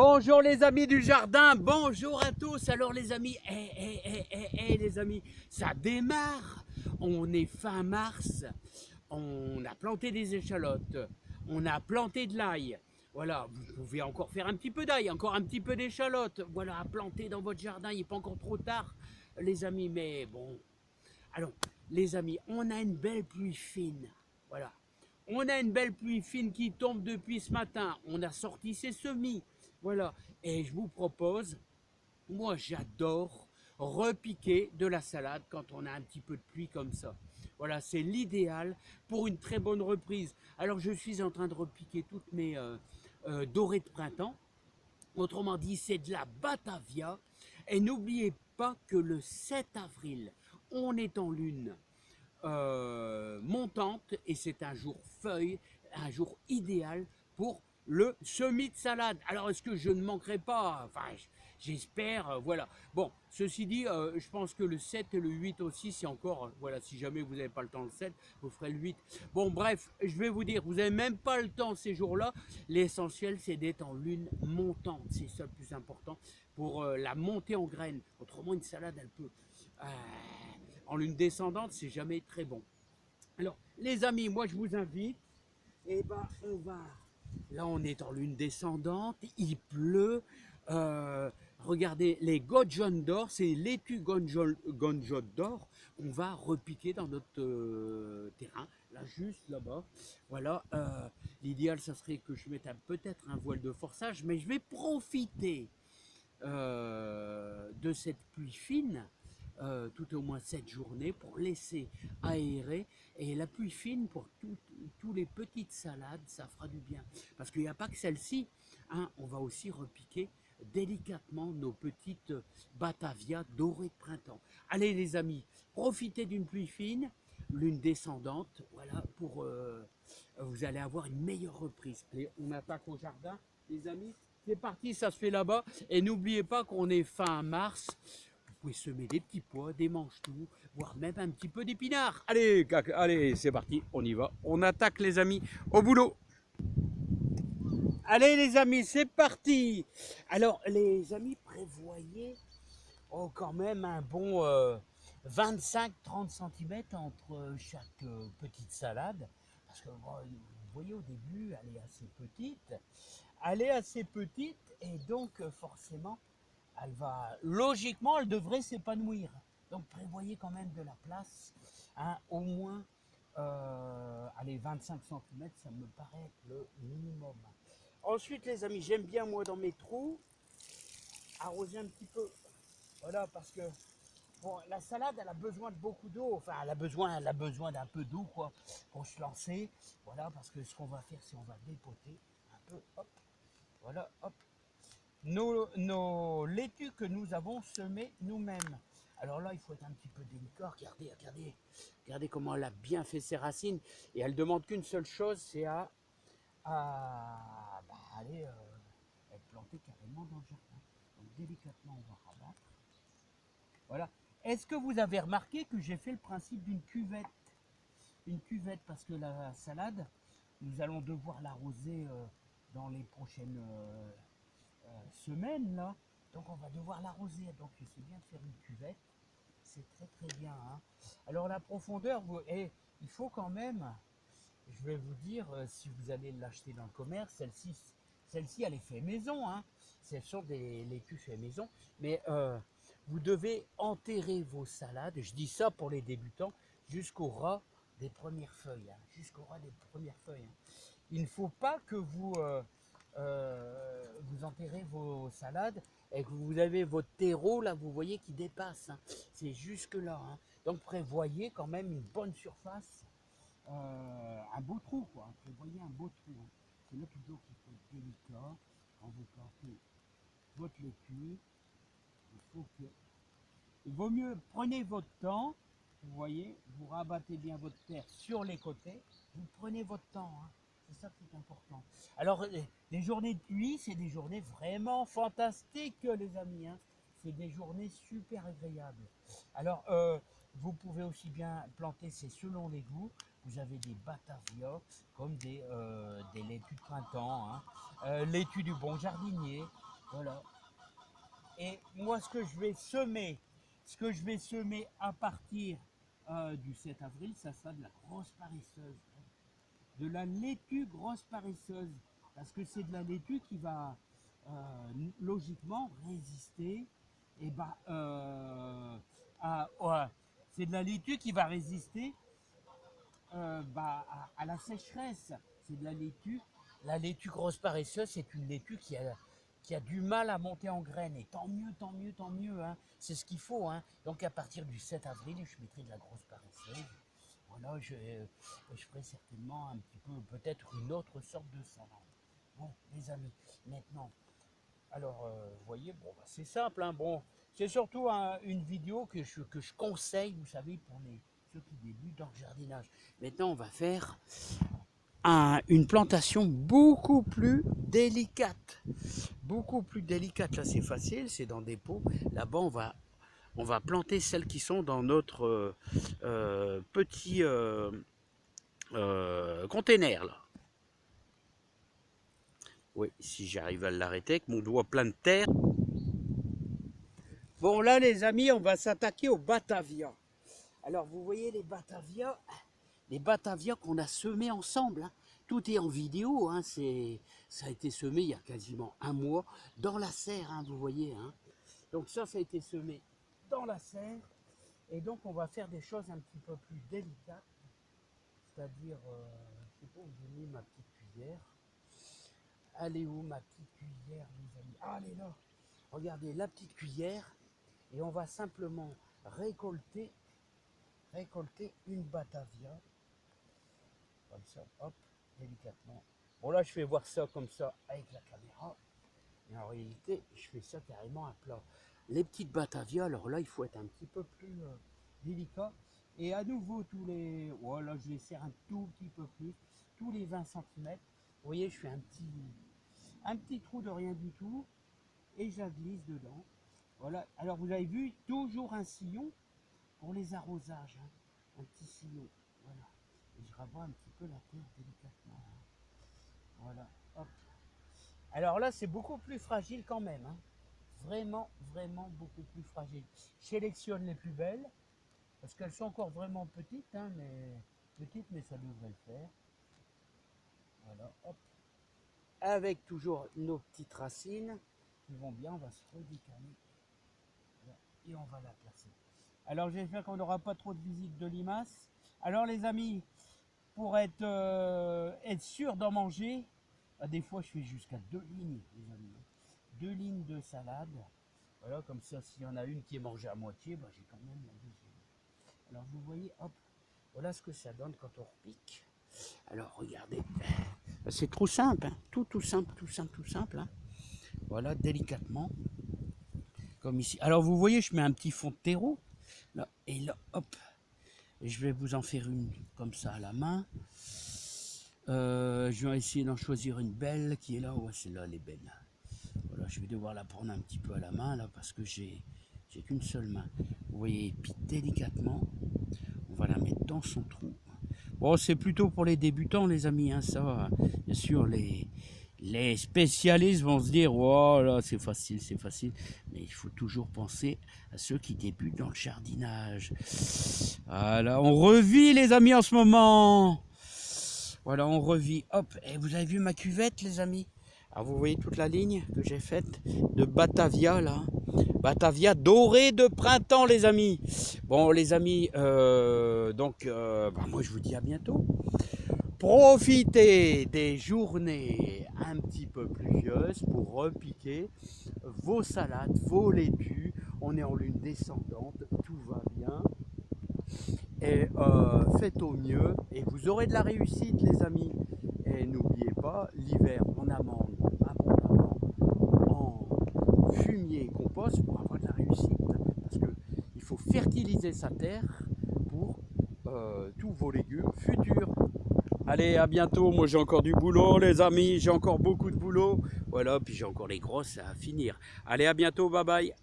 Bonjour les amis du jardin, bonjour à tous. Alors les amis, les amis, ça démarre. On est fin mars, on a planté des échalotes, on a planté de l'ail. Voilà, vous pouvez encore faire un petit peu d'ail, encore un petit peu d'échalotes. Voilà, à planter dans votre jardin, il n'est pas encore trop tard, les amis. Mais bon, alors les amis, on a une belle pluie fine. Voilà, on a une belle pluie fine qui tombe depuis ce matin. On a sorti ses semis. Voilà. Et je vous propose, moi j'adore repiquer de la salade quand on a un petit peu de pluie comme ça. Voilà, c'est l'idéal pour une très bonne reprise. Alors je suis en train de repiquer toutes mes dorées de printemps. Autrement dit, c'est de la Batavia. Et n'oubliez pas que le 7 avril, on est en lune montante et c'est un jour feuille, un jour idéal pour le semis de salade. Alors est-ce que je ne manquerai pas? Enfin, j'espère, voilà. Bon, ceci dit, je pense que le 7 et le 8 aussi, c'est encore, voilà, si jamais vous n'avez pas le temps le 7, vous ferez le 8. Bon, bref, je vais vous dire, vous n'avez même pas le temps ces jours-là. L'essentiel, c'est d'être en lune montante. C'est ça le plus important pour la montée en graines. Autrement, une salade, elle peut... en lune descendante, c'est jamais très bon. Alors, les amis, moi je vous invite, et ben on va. Là, on est en lune descendante, il pleut. Regardez, les gojon d'or, c'est l'étu gojon d'or qu'on va repiquer dans notre terrain, là, juste là-bas. Voilà, l'idéal, ça serait que je mette peut-être un voile de forçage, mais je vais profiter de cette pluie fine, tout au moins cette journée, pour laisser aérer. Et la pluie fine, pour tous les petites salades, ça fera du bien. Parce qu'il n'y a pas que celle-ci, hein, on va aussi repiquer délicatement nos petites Batavia dorées de printemps. Allez les amis, profitez d'une pluie fine, lune descendante, voilà, pour vous allez avoir une meilleure reprise. Allez, on attaque au jardin, les amis. C'est parti, ça se fait là-bas. Et n'oubliez pas qu'on est fin mars. Vous pouvez semer des petits pois, des mange-tout, voire même un petit peu d'épinards. Allez, allez, c'est parti, on y va. On attaque les amis, au boulot. Allez les amis, c'est parti. Alors les amis, prévoyez quand même un bon 25-30 cm entre chaque petite salade. Parce que vous voyez au début, elle est assez petite. Elle est assez petite et donc forcément, elle va, logiquement, elle devrait s'épanouir. Donc prévoyez quand même de la place, hein, au moins, allez, 25 cm, ça me paraît être le minimum. Ensuite, les amis, j'aime bien, moi, dans mes trous, arroser un petit peu. Voilà, parce que bon, la salade, elle a besoin de beaucoup d'eau. Enfin, elle a besoin d'un peu d'eau, quoi, pour se lancer. Voilà, parce que ce qu'on va faire, c'est on va dépoter un peu, hop, voilà, hop, nos laitues que nous avons semées nous-mêmes. Alors là, il faut être un petit peu délicat. Regardez, regardez, regardez comment elle a bien fait ses racines. Et elle demande qu'une seule chose, c'est aller être plantée carrément dans le jardin. Donc délicatement, on va rabattre. Voilà. Est-ce que vous avez remarqué que j'ai fait le principe d'une cuvette? Une cuvette, parce que la salade, nous allons devoir l'arroser dans les prochaines semaines là. Donc on va devoir l'arroser. Donc c'est bien de faire une cuvette. C'est très très bien, hein. Alors la profondeur, il faut quand même, je vais vous dire, si vous allez l'acheter dans le commerce, celle-ci elle est fait maison, hein. Ce sont des laitues fait maison. Mais vous devez enterrer vos salades, je dis ça pour les débutants, jusqu'au ras des premières feuilles, hein, jusqu'au ras des premières feuilles, hein. Il ne faut pas que vous enterrez vos salades et que vous avez votre terreau là, vous voyez, qui dépasse, hein. C'est jusque là, hein. Donc prévoyez quand même une bonne surface, un beau trou, quoi. Prévoyez un beau trou, hein. C'est là toujours qu'il faut être délicat quand vous plantez votre laitue. Il faut que, il vaut mieux, prenez votre temps. Vous voyez, vous rabattez bien votre terre sur les côtés. Vous prenez votre temps, hein. C'est ça qui est important. Alors, les journées de pluie, c'est des journées vraiment fantastiques, les amis, hein. C'est des journées super agréables. Alors, vous pouvez aussi bien planter, c'est selon les goûts. vous avez des Batavia, comme des laitues de printemps, hein. Laitue du bon jardinier, voilà. Et moi, ce que je vais semer à partir du 7 avril, ça sera de la grosse paresseuse, de la laitue grosse paresseuse, parce que c'est de la laitue qui va logiquement résister, et ouais, c'est de la laitue qui va résister à la sécheresse. C'est de la laitue. La laitue grosse paresseuse, c'est une laitue qui a du mal à monter en graines. Et tant mieux, tant mieux, tant mieux, hein. C'est ce qu'il faut, hein. Donc à partir du 7 avril, je mettrai de la grosse paresseuse. Voilà, je ferai certainement un petit peu, peut-être une autre sorte de salade. Bon, les amis, maintenant, alors, vous voyez, bon, c'est simple, hein. Bon, c'est surtout une vidéo que je conseille, vous savez, pour ceux qui débutent dans le jardinage. Maintenant, on va faire une plantation beaucoup plus délicate. Beaucoup plus délicate. Là, c'est facile, c'est dans des pots. Là-bas, on va planter celles qui sont dans notre petit container, là. Oui, si j'arrive à l'arrêter avec mon doigt plein de terre. Bon, là, les amis, on va s'attaquer aux Batavia. Alors, vous voyez les Batavia qu'on a semés ensemble, hein. Tout est en vidéo, hein. Ça a été semé il y a quasiment un mois dans la serre, hein, vous voyez, hein. Donc ça a été semé dans la serre. Et donc, on va faire des choses un petit peu plus délicates. C'est-à-dire, je sais pas où j'ai mis ma petite cuillère. Elle est où ma petite cuillère, les amis? Ah, elle est là. Regardez, la petite cuillère. Et on va simplement récolter une Batavia. Comme ça, hop, délicatement. Bon, là, je vais voir ça comme ça avec la caméra. Mais en réalité, je fais ça carrément à plat. Les petites Batavia, alors là, il faut être un petit peu plus délicat. Et à nouveau, voilà, je les serre un tout petit peu plus. Tous les 20 cm. Vous voyez, je fais un petit trou de rien du tout. Et je la glisse dedans. Voilà. Alors, vous avez vu, toujours un sillon pour les arrosages. Hein. Un petit sillon. Voilà. Et je rabat un petit peu la terre délicatement. Hein. Voilà. Hop. Alors là, c'est beaucoup plus fragile quand même. Hein. Vraiment, vraiment beaucoup plus fragile. Je sélectionne les plus belles. Parce qu'elles sont encore vraiment petites. Hein, mais ça devrait le faire. Voilà. Hop. Avec toujours nos petites racines qui vont bien. On va se redécaler. Et on va la placer. Alors j'espère qu'on n'aura pas trop de visites de limaces. Alors les amis, pour être sûr d'en manger, des fois je fais jusqu'à 2 lignes, les amis. 2 lignes de salade. Voilà, comme ça, s'il y en a une qui est mangée à moitié, j'ai quand même la deuxième. Alors vous voyez, hop, voilà ce que ça donne quand on repique. Alors regardez, c'est trop simple, hein. Tout simple, tout simple, tout simple. Hein. Voilà, délicatement. Comme ici. Alors vous voyez, je mets un petit fond de terreau. Là, et là, hop. Et je vais vous en faire une comme ça à la main. Je vais essayer d'en choisir une belle qui est là. Ouais, celle-là, elle est belle. Voilà, je vais devoir la prendre un petit peu à la main là parce que j'ai qu'une seule main. Vous voyez, puis délicatement, on va la mettre dans son trou. Bon, c'est plutôt pour les débutants, les amis. Hein, ça, bien sûr, les spécialistes vont se dire, oh là, c'est facile, c'est facile. Mais il faut toujours penser à ceux qui débutent dans le jardinage. Voilà, on revit, les amis, en ce moment. Voilà, on revit. Hop, et vous avez vu ma cuvette, les amis? Alors, vous voyez toute la ligne que j'ai faite de Batavia, là. Batavia dorée de printemps, les amis. Bon, les amis, moi, je vous dis à bientôt. Profitez des journées un petit peu pluvieuses pour repiquer vos salades, vos laitues. On est en lune descendante, tout va bien. Et faites au mieux et vous aurez de la réussite, les amis. Et n'oubliez pas, l'hiver, on amende abondamment en fumier et compost pour avoir de la réussite. Parce qu'il faut fertiliser sa terre pour tous vos légumes futurs. Allez, à bientôt. Moi, j'ai encore du boulot, les amis. J'ai encore beaucoup de boulot. Voilà, puis j'ai encore les grosses à finir. Allez, à bientôt. Bye bye.